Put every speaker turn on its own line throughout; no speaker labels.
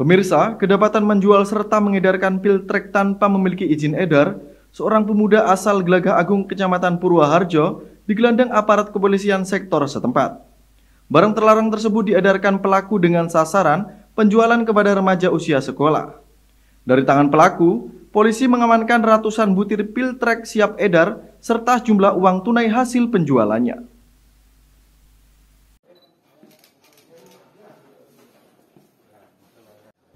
Pemirsa, kedapatan menjual serta mengedarkan pil trek tanpa memiliki izin edar, seorang pemuda asal Gelagah Agung, Kecamatan Purwoharjo, digelandang aparat kepolisian sektor setempat. Barang terlarang tersebut diedarkan pelaku dengan sasaran penjualan kepada remaja usia sekolah. Dari tangan pelaku, polisi mengamankan ratusan butir pil trek siap edar serta jumlah uang tunai hasil penjualannya.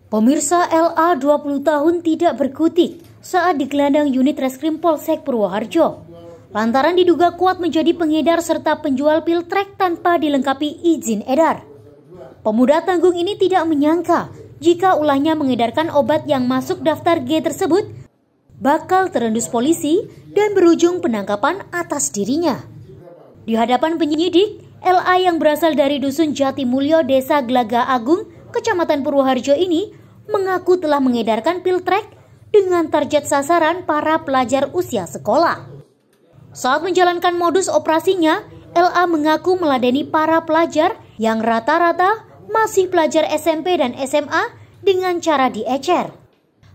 Pemirsa, LA 20 tahun tidak berkutik saat digelandang unit Reskrim Polsek Purwoharjo lantaran diduga kuat menjadi pengedar serta penjual pil trek tanpa dilengkapi izin edar. Pemuda tanggung ini tidak menyangka jika ulahnya mengedarkan obat yang masuk daftar G tersebut bakal terendus polisi dan berujung penangkapan atas dirinya. Di hadapan penyidik, LA yang berasal dari Dusun Jatimulyo, Desa Gelagah Agung, Kecamatan Purwoharjo ini mengaku telah mengedarkan pil trek dengan target sasaran para pelajar usia sekolah. Saat menjalankan modus operasinya, LA mengaku meladeni para pelajar yang rata-rata masih pelajar SMP dan SMA dengan cara diecer.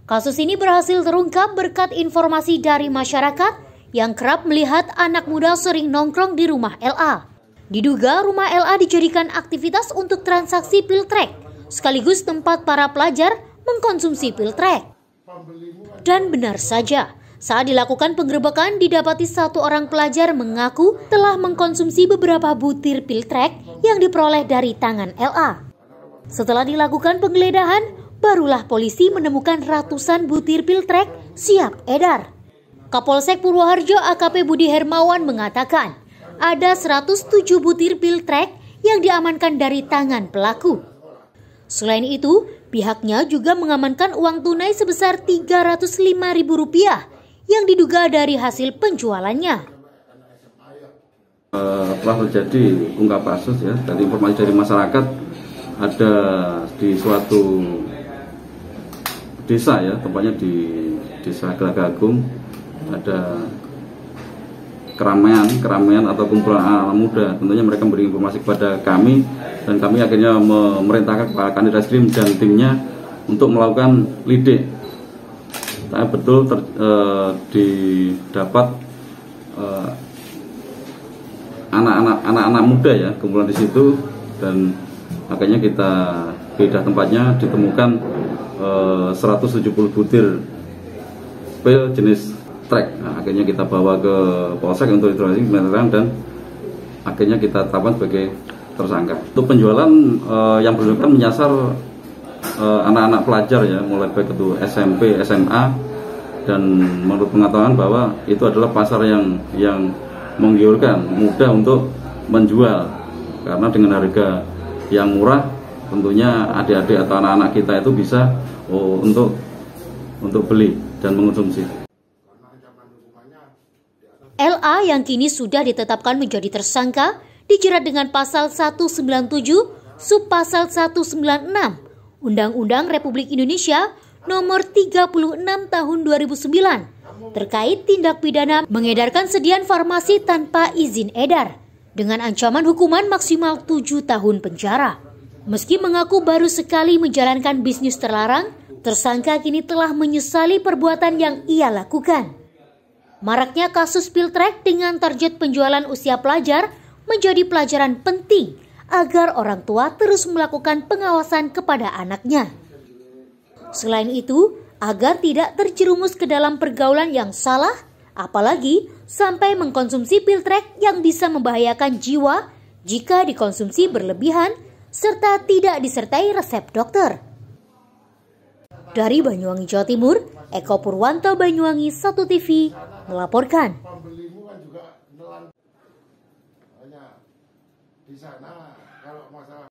Kasus ini berhasil terungkap berkat informasi dari masyarakat yang kerap melihat anak muda sering nongkrong di rumah LA. Diduga rumah LA dijadikan aktivitas untuk transaksi pil trek, sekaligus tempat para pelajar mengkonsumsi pil trek. Dan benar saja, saat dilakukan penggerebekan didapati satu orang pelajar mengaku telah mengkonsumsi beberapa butir pil trek yang diperoleh dari tangan LA. Setelah dilakukan penggeledahan, barulah polisi menemukan ratusan butir pil trek siap edar. Kapolsek Purwoharjo AKP Budi Hermawan mengatakan ada 107 butir pil trek yang diamankan dari tangan pelaku. Selain itu, pihaknya juga mengamankan uang tunai sebesar Rp305.000 yang diduga dari hasil penjualannya.
Telah terjadi ungkap kasus ya, dari informasi dari masyarakat ada di suatu desa ya, tempatnya di Desa Gelagah Agung, ada keramaian atau kumpulan anak muda. Tentunya mereka memberi informasi kepada kami dan kami akhirnya memerintahkan Pak Kanit Reskrim dan timnya untuk melakukan lidik. Tapi betul didapat anak-anak muda ya, kumpulan di situ, dan akhirnya kita bedah tempatnya ditemukan 170 butir pil jenis trek. Nah, akhirnya kita bawa ke Polsek untuk interogasi dan akhirnya kita tetapkan sebagai tersangka. Untuk penjualan yang bersangkutan menyasar anak-anak pelajar ya, mulai baik itu SMP, SMA, dan menurut pengetahuan bahwa itu adalah pasar yang menggiurkan, mudah untuk menjual karena dengan harga yang murah tentunya adik-adik atau anak-anak kita itu bisa untuk beli dan mengonsumsi.
LA yang kini sudah ditetapkan menjadi tersangka dijerat dengan pasal 197 subpasal 196 Undang-Undang Republik Indonesia Nomor 36 Tahun 2009 terkait tindak pidana mengedarkan sediaan farmasi tanpa izin edar dengan ancaman hukuman maksimal 7 tahun penjara. Meski mengaku baru sekali menjalankan bisnis terlarang, tersangka kini telah menyesali perbuatan yang ia lakukan. Maraknya kasus pil trek dengan target penjualan usia pelajar menjadi pelajaran penting agar orang tua terus melakukan pengawasan kepada anaknya. Selain itu, agar tidak terjerumus ke dalam pergaulan yang salah, apalagi sampai mengkonsumsi pil trek yang bisa membahayakan jiwa jika dikonsumsi berlebihan serta tidak disertai resep dokter. Dari Banyuwangi, Jawa Timur, Eko Purwanto, Banyuwangi 1 TV melaporkan.
Pembelimu kan juga di sana kalau masalah